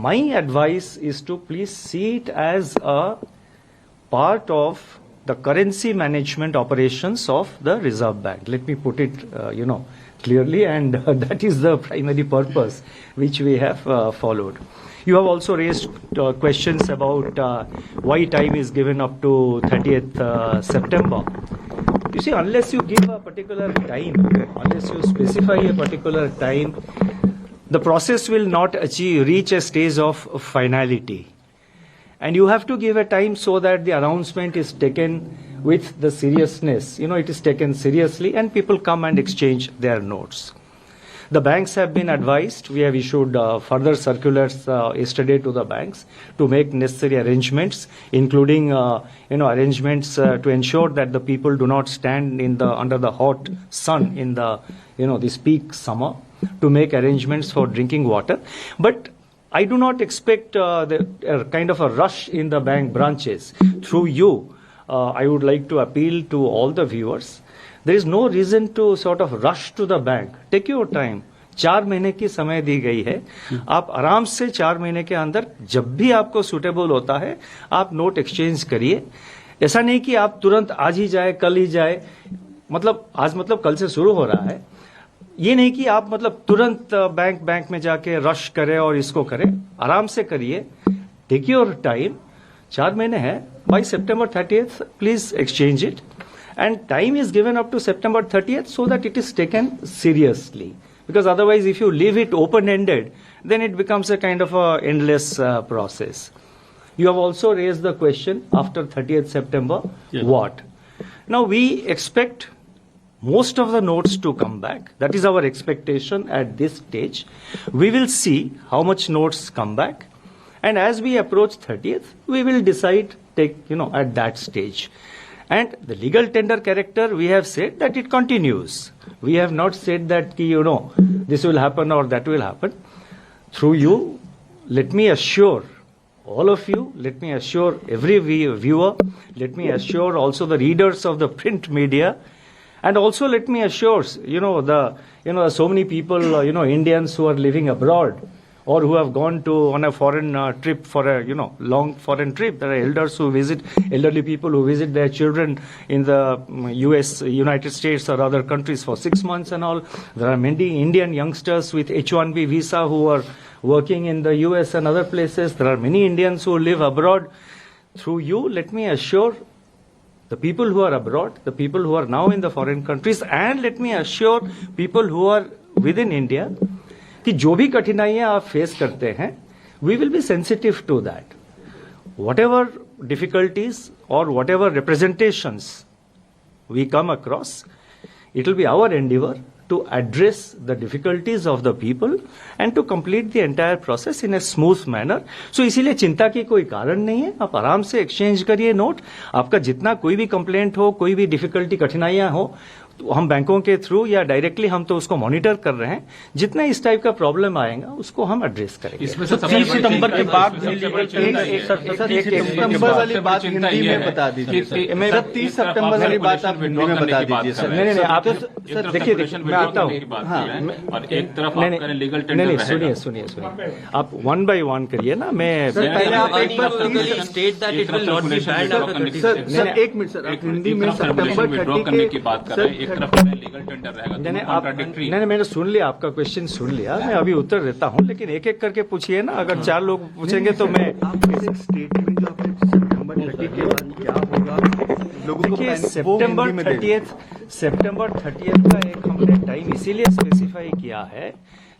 my advice is to please see it as a part of the currency management operations of the Reserve Bank. Let me put it, clearly, and that is the primary purpose which we have followed. You have also raised questions about why time is given up to 30th September. You see, unless you give a particular time, unless you specify a particular time, the process will not reach a stage of finality. And you have to give a time so that the announcement is taken with the seriousness. It is taken seriously and people come and exchange their notes. The banks have been advised. We have issued further circulars yesterday to the banks to make necessary arrangements, including arrangements to ensure that the people do not stand under the hot sun in this peak summer, to make arrangements for drinking water. But I do not expect kind of a rush in the bank branches. Through you, I would like to appeal to all the viewers. There is no reason to sort of rush to the bank. Take your time. 4 महीने की समय दी गई है. आप आराम से 4 महीने के अंदर जब भी आपको सुटेबल होता है आप नोट एक्सचेंज करिए. ऐसा नहीं कि आप तुरंत आज ही जाए, कल ही जाए. आज कल से शुरू हो रहा है. ये नहीं कि आप तुरंत बैंक में जाके रश करें और इसको करें. आराम से करिए. Take your time. 4 महीने है. By September 30th, please exchange it. And time is given up to September 30th so that it is taken seriously. Because otherwise, if you leave it open-ended, then it becomes a kind of a endless process. You have also raised the question after 30th September, yes. What? Now, we expect most of the notes to come back. That is our expectation at this stage. We will see how much notes come back. And as we approach 30th, we will decide, at that stage. And the legal tender character, we have said that it continues. We have not said that, this will happen or that will happen. Through you, let me assure all of you, let me assure every viewer, let me assure also the readers of the print media, and also let me assure, so many people, Indians who are living abroad, or who have gone on a foreign trip for a long foreign trip. There are elderly people who visit their children in the United States or other countries for 6 months and all. There are many Indian youngsters with H-1B visa who are working in the US and other places. There are many Indians who live abroad. Through you, let me assure the people who are abroad, the people who are now in the foreign countries, and let me assure people who are within India, कि जो भी कठिनाइयां आप face करते हैं, we will be sensitive to that. Whatever difficulties or whatever representations we come across, it will be our endeavor to address the difficulties of the people and to complete the entire process in a smooth manner. So इसीलिए चिंता की कोई कारण नहीं है. आप आराम से एक्सचेंज करिए नोट. आपका जितना कोई भी कंप्लेंट हो, कोई भी डिफिकल्टी कठिनाइयां हो, तो हम बैंकों के थ्रू या डायरेक्टली हम तो उसको मॉनिटर कर रहे हैं. जितना इस टाइप का प्रॉब्लम आएगा उसको हम एड्रेस करेंगे. इसमें 30 सितंबर के बाद 30 सितंबर वाली बात हिंदी में बता दीजिए. मेरा 30 सितंबर वाली बात आप हिंदी में बता दीजिए सर. नहीं आप सर देखिए मैं आता हूँ. नहीं सुनिए आप 1 by 1 करिए ना. मैं पहले आप एक बार state that it will not be banned. Sir एक मिनट सर, आप हिंदी में सितंबर 30 की बात कर रहे हैं. एक तरफ लीगल टेंडर रहेगा. नहीं मैंने सुन लिया, आपका क्वेश्चन सुन लिया. मैं अभी उत्तर देता हूँ, लेकिन एक एक करके पूछिए ना. अगर 4 लोग पूछेंगे तो मैं स्टेटमेंट जो आपने सितंबर 30 के बाद क्या होगा लोगों को देखिए. September 30th का एक हमने टाइम इसीलिए स्पेसिफाई किया है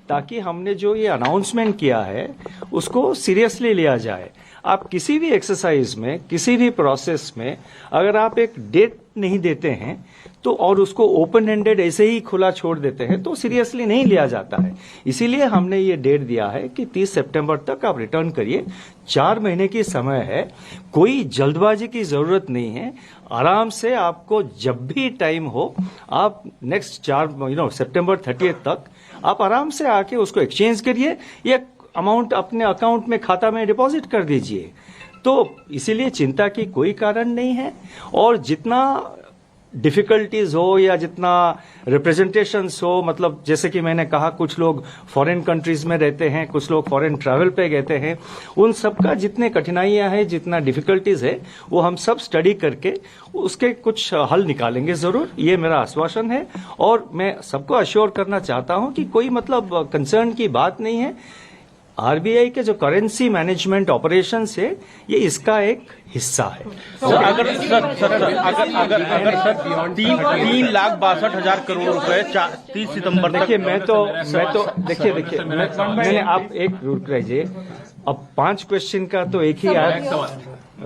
ताकि हमने जो ये अनाउंसमेंट किया है उसको सीरियसली लिया जाए. आप किसी भी एक्सरसाइज में, किसी भी प्रोसेस में अगर आप एक डेट नहीं देते हैं तो और उसको ओपन एंडेड ऐसे ही खुला छोड़ देते हैं तो सीरियसली नहीं लिया जाता है. इसीलिए हमने ये डेट दिया है कि 30 सितंबर तक आप रिटर्न करिए. 4 महीने की समय है. कोई जल्दबाजी की जरूरत नहीं है. आराम से आपको जब भी टाइम हो आप नेक्स्ट September 30th तक आप आराम से आके उसको एक्सचेंज करिए या अमाउंट अपने अकाउंट में, खाता में डिपॉजिट कर दीजिए. तो इसीलिए चिंता की कोई कारण नहीं है. और जितना डिफिकल्टीज हो या जितना रिप्रेजेंटेशंस हो, मतलब जैसे कि मैंने कहा कुछ लोग फॉरेन कंट्रीज में रहते हैं, कुछ लोग फॉरेन ट्रैवल पे गए हैं, उन सबका जितने कठिनाइयां हैं, जितना डिफिकल्टीज है, वो हम सब स्टडी करके उसके कुछ हल निकालेंगे जरूर, ये मेरा आश्वासन है। और मैं सबको अश्योर करना चाहता हूं कि कोई मतलब कंसर्न की बात नहीं है। आरबीआई के जो करेंसी मैनेजमेंट ऑपरेशंस है, ये इसका एक हिस्सा है। अगर 3,62,000 करोड़ रुपए 30 सितंबर देखिए मैं तो देखिए मैंने आप एक रुक रहिए, अब 5 क्वेश्चन का तो एक ही आया।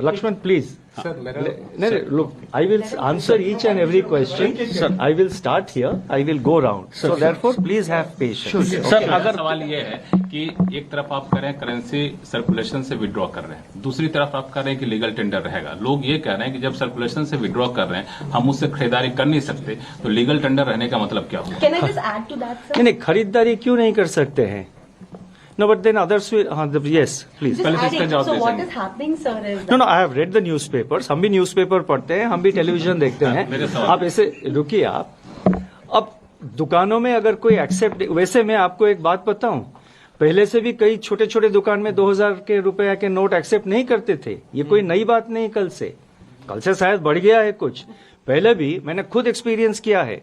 लक्ष्मण प्लीज नहीं, look, I will answer each and every question. Sir, I will start here. I will go round. So therefore, please have patience. Sir अगर सवाल ये है कि एक तरफ आप कह रहे हैं करेंसी सर्कुलेशन से विड्रॉ कर रहे हैं, दूसरी तरफ आप कह रहे हैं कि लीगल टेंडर रहेगा। लोग ये कह रहे हैं कि जब सर्कुलेशन से विड्रॉ कर रहे हैं हम उससे खरीदारी कर नहीं सकते, तो लीगल टेंडर रहने का मतलब क्या होगा? Can I just add to that, sir? नहीं, खरीदारी क्यों नहीं कर सकते हैं? No, but then others will. Yes, please. Just adding, so what is happening, sir, is that... No, I have read the newspapers. हम भी न्यूज़पेपर पढ़ते हैं, हम भी टेलीविजन देखते हैं। आप ऐसे रुकिए आप। अब दुकानों में अगर कोई एक्सेप्ट, वैसे मैं आपको एक बात बताऊं, पहले से भी कई छोटे छोटे दुकान में 2000 के रुपए के नोट एक्सेप्ट नहीं करते थे। ये कोई नई बात नहीं, कल से शायद बढ़ गया है कुछ। पहले भी मैंने खुद एक्सपीरियंस किया है।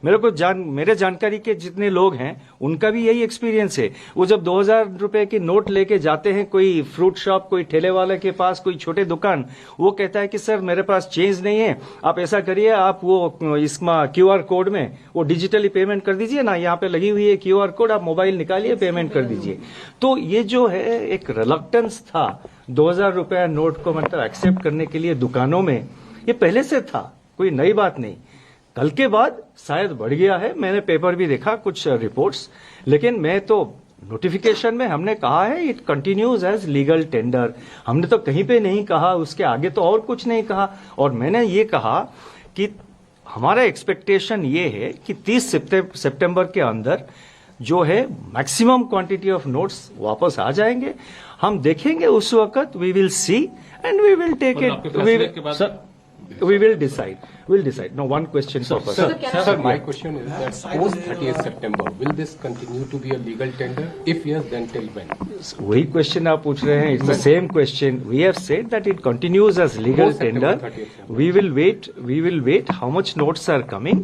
मेरे जानकारी के जितने लोग हैं उनका भी यही एक्सपीरियंस है। वो जब 2000 रुपए की नोट लेके जाते हैं कोई फ्रूट शॉप, कोई ठेले वाले के पास, कोई छोटे दुकान, वो कहता है कि सर मेरे पास चेंज नहीं है, आप ऐसा करिए, आप वो इसमें QR कोड में वो डिजिटली पेमेंट कर दीजिए ना, यहाँ पे लगी हुई है QR कोड, आप मोबाइल निकालिए, पेमेंट कर दीजिए। तो ये जो है एक रिलक्टेंस था 2000 रुपया नोट को मतलब एक्सेप्ट करने के लिए दुकानों में, ये पहले से था, कोई नई बात नहीं। कल के बाद शायद बढ़ गया है, मैंने पेपर भी देखा कुछ रिपोर्ट्स, लेकिन मैं तो नोटिफिकेशन में हमने कहा है it continues as legal tender. हमने तो कहीं पे नहीं कहा, उसके आगे तो और कुछ नहीं कहा। और मैंने ये कहा कि हमारा एक्सपेक्टेशन ये है कि 30 सितंबर के अंदर जो है मैक्सिमम क्वांटिटी ऑफ नोट्स वापस आ जाएंगे। हम देखेंगे उस वक्त, we will see and we will take it, we will decide. No, one question per person. Sir, my question is that post 30th September, will this continue to be a legal tender? If yes, then till when? वही question आप पूछ रहे हैं. It's the same question. We have said that it continues as legal tender. We will wait how much notes are coming.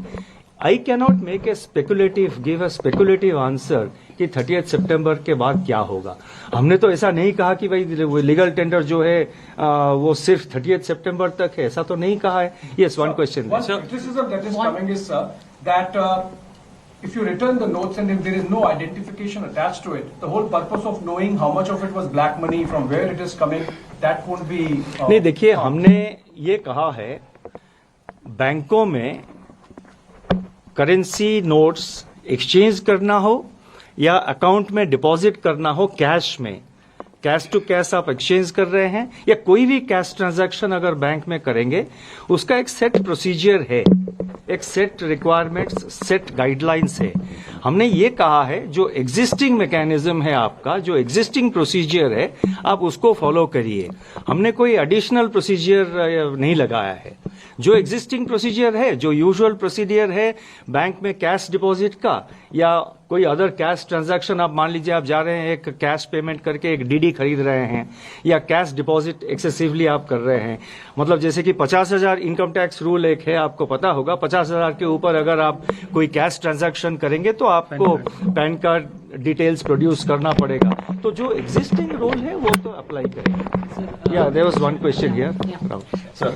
I cannot give a speculative answer कि 30th सितंबर के बाद क्या होगा। हमने तो ऐसा नहीं कहा कि भाई लीगल टेंडर जो है वो सिर्फ 30th सितंबर तक है, ऐसा तो नहीं कहा है। Yes, one question. One criticism that is coming is, sir, that if you return the notes and if there is no identification attached to it, the whole purpose of knowing how much of it was black money, from where it is coming, that won't be. नहीं, देखिए हमने ये कहा है बैंकों में currency notes exchange करना हो या अकाउंट में डिपॉजिट करना हो, कैश में, कैश टू कैश आप एक्सचेंज कर रहे हैं या कोई भी कैश ट्रांजैक्शन अगर बैंक में करेंगे, उसका एक सेट प्रोसीजर है, एक सेट रिक्वायरमेंट्स, सेट गाइडलाइंस है। हमने ये कहा है जो एग्जिस्टिंग मैकेनिज्म है आपका, जो एग्जिस्टिंग प्रोसीजर है, आप उसको फॉलो करिए। हमने कोई एडिशनल प्रोसीजर नहीं लगाया है। जो एग्जिस्टिंग प्रोसीजर है, जो यूजुअल प्रोसीजर है बैंक में कैश डिपॉजिट का या कोई अदर कैश ट्रांजैक्शन, आप मान लीजिए आप जा रहे हैं एक कैश पेमेंट करके एक डीडी खरीद रहे हैं या कैश डिपॉजिट एक्सेसिवली आप कर रहे हैं, मतलब जैसे कि 50,000 इनकम टैक्स रूल एक है, आपको पता होगा, 50,000 के ऊपर अगर आप कोई कैश ट्रांजैक्शन करेंगे तो आपको पैन कार्ड डिटेल्स प्रोड्यूस करना पड़ेगा। तो जो एग्जिस्टिंग रूल है वो तो अप्लाई करेंगे। या there was one question here sir.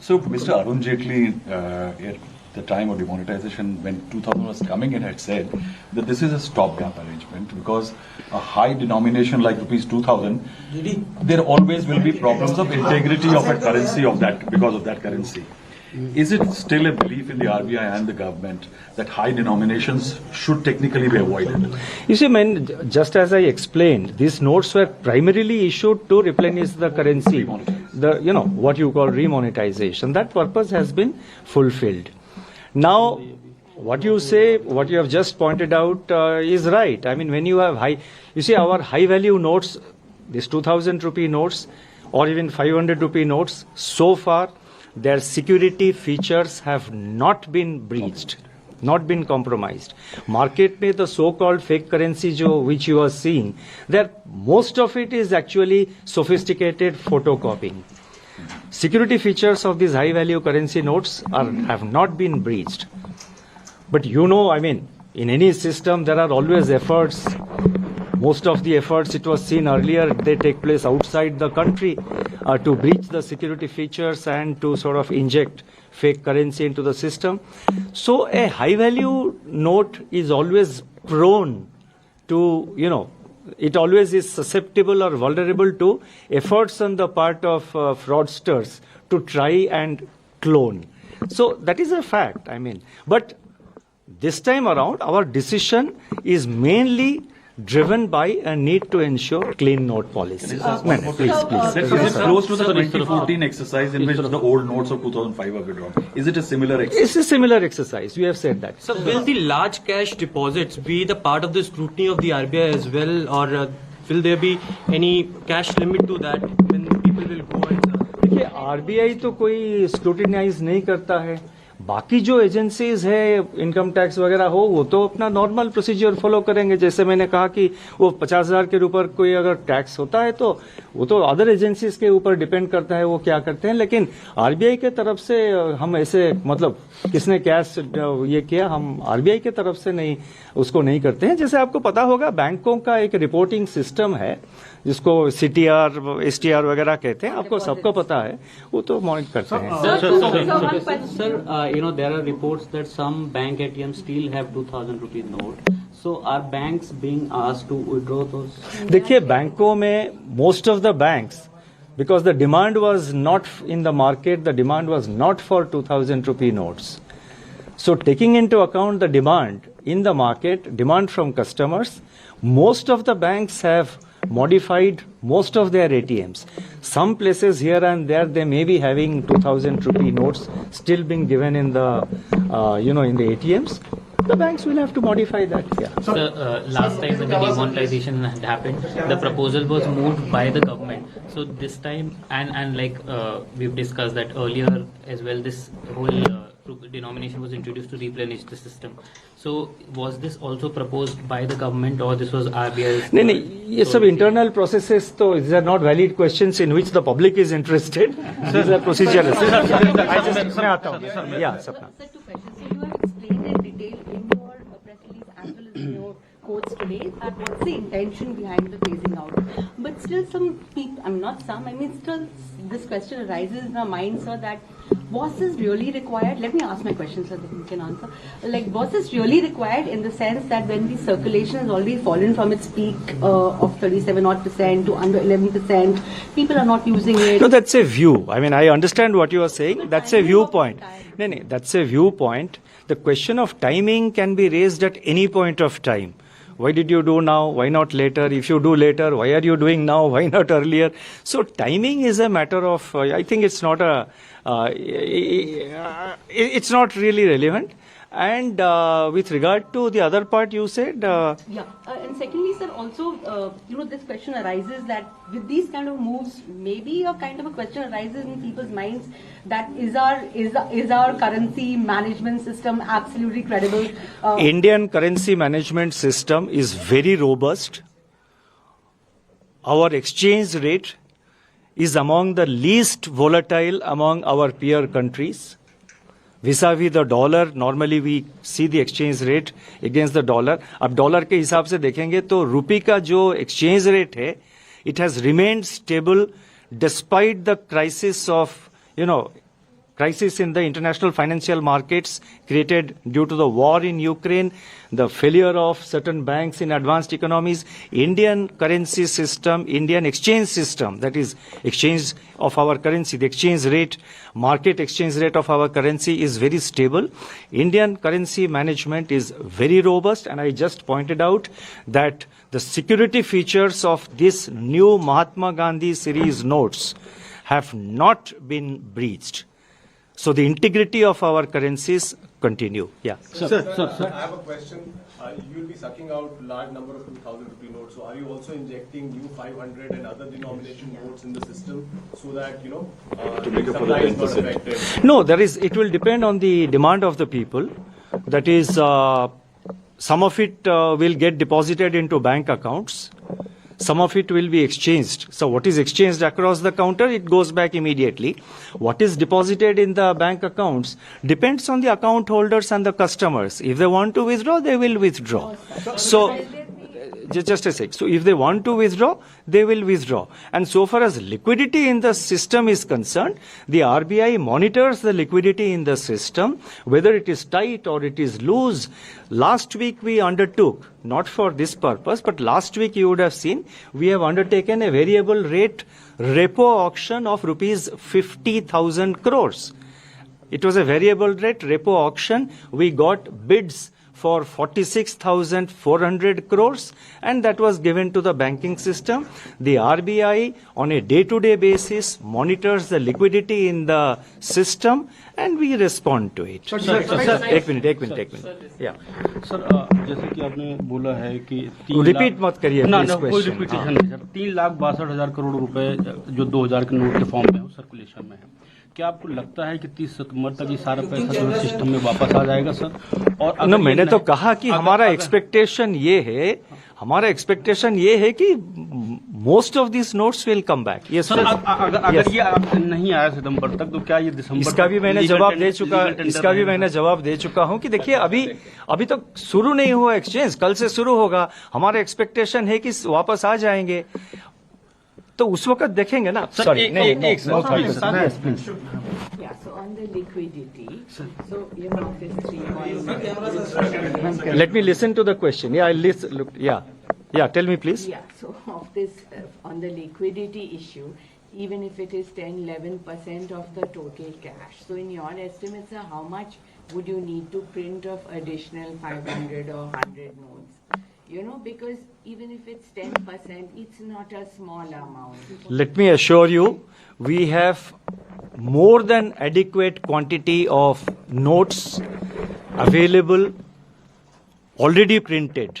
So Mr. Arun Jaitley at the time of demonetization, when 2000 was coming in, had said that this is a stopgap arrangement because a high denomination like rupees 2000, there always will be problems of integrity of a currency of that because of that currency. Is it still a belief in the RBI and the government that high denominations should technically be avoided? You see, man, just as I explained, these notes were primarily issued to replenish the currency, what you call remonetization. That purpose has been fulfilled. Now, what you say, what you have just pointed out is right. I mean, when you have our high value notes, these 2000 rupee notes or even 500 rupee notes, so far their security features have not been breached, not been compromised. Market में the so-called fake currency which you are seeing, most of it is actually sophisticated photocopying. Security features of these high-value currency notes have not been breached. But in any system there are always efforts. Most of the efforts, it was seen earlier, they take place outside the country to breach the security features and to sort of inject fake currency into the system. So a high-value note is always prone to, it always is susceptible or vulnerable to efforts on the part of fraudsters to try and clone. So that is a fact, But this time around, our decision is mainly driven by a need to ensure clean note policy. Please. Is it close to the 2014 exercise in which the old notes of 2005 are withdrawn? Is it a similar exercise? It's a similar exercise. We have said that. So will the large cash deposits be the part of the scrutiny of the RBI as well, or will there be any cash limit to that when people will go and... देखिए RBI तो कोई scrutinise नहीं करता है. बाकी जो agencies है income tax वगैरह हो वो तो अपना नॉर्मल प्रोसीजर फॉलो करेंगे. जैसे मैंने कहा कि वो 50,000 के ऊपर कोई अगर टैक्स होता है तो वो तो अदर एजेंसीज के ऊपर डिपेंड करता है वो क्या करते हैं. लेकिन आरबीआई के तरफ से हम ऐसे किसने कैश ये किया, हम आरबीआई के तरफ से नहीं उसको नहीं करते हैं. जैसे आपको पता होगा बैंकों का एक रिपोर्टिंग सिस्टम है जिसको सीटीआर एसटीआर वगैरह कहते हैं, आपको सबको पता है, वो तो मॉनिटर करते हैं. Sir, there are reports that some bank ATMs still have 2,000 rupee note. So are banks being asked to withdraw those? देखिए बैंकों में most of the banks, because the demand was not in the market, the demand was not for 2,000 rupee notes. So taking into account the demand in the market, demand from customers, most of the banks have modified most of their ATMs. Some places here and there they may be having 2,000 rupee notes still being given in the in the ATMs. The banks will have to modify that. Yeah. So last time when the demonetization had happened, the proposal was moved by the government. So this time, and we've discussed that earlier as well, this whole denomination was introduced to replenish the system. So was this also proposed by the government or this was RBI's? No, ये सब internal processes तो these are not valid questions in which the public is interested. These are procedural. मैं आता हूँ. Yeah, Sapna. Sir, two questions. So you have explained in detail in your press release as well as in your quotes today that what's the intention behind the phasing out. But still some people, still this question arises in our mind, sir, that was this really required? Let me ask my question so that you can answer. Was this really required in the sense that when the circulation has already fallen from its peak of 37% to under 11%, people are not using it? No, that's a view. I understand what you are saying. That's a viewpoint. No, that's a viewpoint. The question of timing can be raised at any point of time. Why did you do now? Why not later? If you do later, why are you doing now? Why not earlier? So timing is a matter of, I think it's not it's not really relevant. And with regard to the other part you said... and secondly, sir, also, this question arises that with these kind of moves, maybe a kind of a question arises in people's minds that is our currency management system absolutely credible? Indian currency management system is very robust. Our exchange rate is among the least volatile among our peer countries. vis-a-vis the dollar, normally we see the exchange rate against the dollar. अब dollar के हिसाब से देखेंगे तो रुपये का जो exchange rate है, it has remained stable despite the crisis of, crisis in the international financial markets created due to the war in Ukraine, the failure of certain banks in advanced economies. Indian currency system, Indian exchange system, that is exchange of our currency, the exchange rate, market exchange rate of our currency is very stable. Indian currency management is very robust, and I just pointed out that the security features of this new Mahatma Gandhi series notes have not been breached. So the integrity of our currencies continue. Yeah. Sir. I have a question. You will be sucking out large number of 2,000 rupee notes. So are you also injecting new 500 and other denomination notes in the system so that, To make up for the supply is not 10%. affected? No, it will depend on the demand of the people. That is, some of it will get deposited into bank accounts. Some of it will be exchanged. So what is exchanged across the counter, it goes back immediately. What is deposited in the bank accounts depends on the account holders and the customers. If they want to withdraw, they will withdraw. So, just a sec. So if they want to withdraw, they will withdraw. And so far as liquidity in the system is concerned, the RBI monitors the liquidity in the system, whether it is tight or it is loose. Last week we undertook, not for this purpose, but last week you would have seen, we have undertaken a variable rate repo auction of rupees 50,000 crores. It was a variable rate repo auction. We got bids for 46,400 crores, and that was given to the banking system. The RBI on a day-to-day basis monitors the liquidity in the system, and we respond to it. एक minute. Yeah. Sir जैसे कि आपने बोला है कि repeat मत करिए ना please कोई question. रिपीटेशन नहीं सर. 3,62,000 करोड़ रुपए जो 2000 के नोट के फॉर्म में सर्कुलेशन में है, क्या आपको लगता है कि 30 सितंबर तक ये सारा पैसा जो सिस्टम में वापस आ जाएगा सर? और अगर मैंने तो कहा कि हमारा एक्सपेक्टेशन ये है कि most of this notes will come back. ये सर अगर ये नहीं आया सितंबर तक तो क्या ये दिसंबर इसका भी मैंने जवाब दे चुका हूं कि देखिए अभी तो शुरू नहीं हुआ एक्सचेंज, कल से शुरू होगा. हमारा एक्सपेक्टेशन है कि वापस आ जाएंगे, तो उस वक्त देखेंगे ना. Sorry Yeah, so on the liquidity, so this 3 Let me listen to the question. Yeah, I'll listen. Look, yeah, tell me please. Yeah, so of this, on the liquidity issue, even if it is 10-11% of the total cash, so in your estimates, sir, how much would you need to print of additional 500 or 100 notes? Because even if it's 10%, it's not a small amount. Let me assure you, we have more than adequate quantity of notes available, already printed.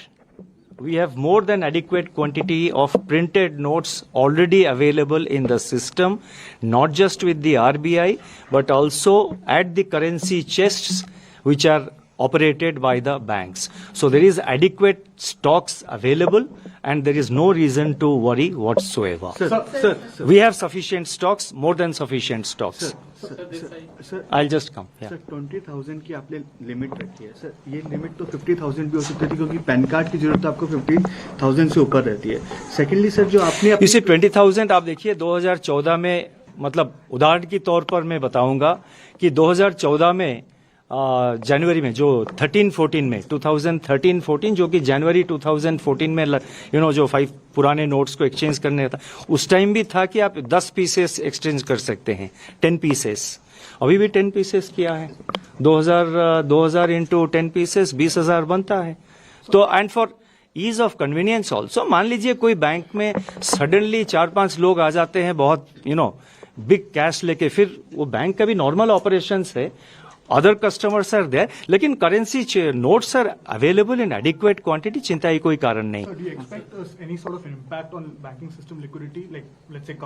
We have more than adequate quantity of printed notes already available in the system, not just with the RBI, but also at the currency chests, which are operated by the banks. So there is adequate stocks available, and there is no reason to worry whatsoever. Sir. We have sufficient stocks, more than sufficient stocks. Sir I'll just come. Yeah. Sir 20,000 की आपने limit रखी है sir. ये limit तो 50,000 भी हो सकती थी क्योंकि पैन कार्ड की जरूरत आपको 50,000 से ऊपर रहती है. सेकेंडली सर जो आपने इसे 20,000 आप देखिए 2014 में, मतलब उदाहरण के तौर पर मैं बताऊंगा कि 2014 में जनवरी में जो 13-14 में 2013-14 जो कि जनवरी 2014 में जो 5 पुराने नोट्स को एक्सचेंज करने था, उस टाइम भी था कि आप 10 पीसेस एक्सचेंज कर सकते हैं, 10 पीसेस. अभी भी 10 पीसेस किया है. 2000 इंटू 10 पीसेस 20,000 बनता है. तो and for ease of convenience also, मान लीजिए कोई बैंक में सडनली 4-5 लोग आ जाते हैं बहुत बिग कैश लेके, फिर वो बैंक का भी नॉर्मल ऑपरेशंस है, other customers are there, लेकिन currency notes are available in adequate quantity. चिंता की कोई कारण नहीं. So do you expect any sort of an impact on banking system liquidity, like let's say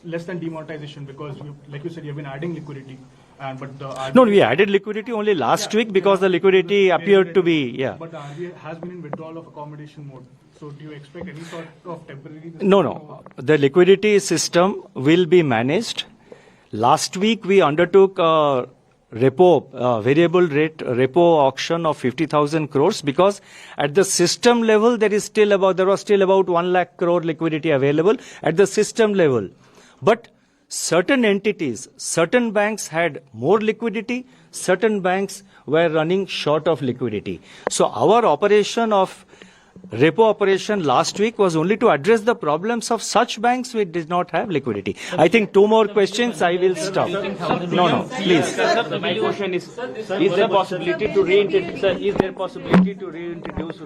less than demonetization, because like you said, you've been adding liquidity, but the RBI, No, we added liquidity only last week because the liquidity appeared to be But the RBI has been in withdrawal of accommodation mode. So do you expect any sort of temporary? No. The liquidity system will be managed. Last week we undertook variable rate repo auction of 50,000 crores because at the system level there was still about 1 lakh crore liquidity available at the system level. But certain entities, certain banks had more liquidity, certain banks were running short of liquidity. So our operation of repo operation last week was only to address the problems of such banks which did not have liquidity. I think 2 more questions, I will stop. No, please. Sir, my question is there possibility to reintroduce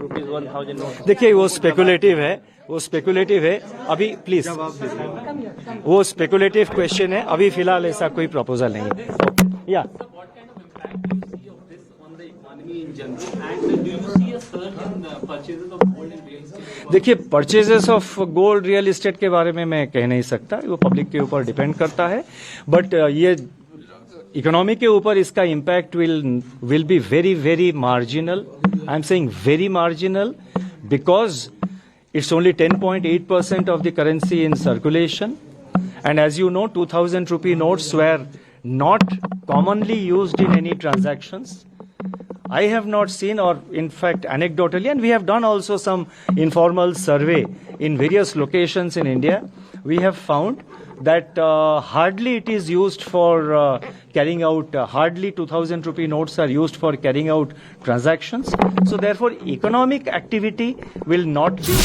rupees 1,000 notes? देखिए वो speculative है अभी please, वो speculative question है, अभी फिलहाल ऐसा कोई प्रपोजल नहीं है. या general? And do you see a surge in purchases of gold and real estate? देखिए, purchases of gold real estate के बारे में मैं कह नहीं सकता, वो पब्लिक के ऊपर डिपेंड करता है, बट ये इकोनॉमी के ऊपर इसका impact will be very very marginal. I am saying very marginal because it's only 10.8% of the currency in circulation. And as you know, 2000 rupee notes were not commonly used in any transactions. I have not seen, or in fact anecdotally, and we have done also some informal survey in various locations in India, we have found that hardly it is used for carrying out, hardly 2000 rupee notes are used for carrying out transactions. So therefore economic activity will not be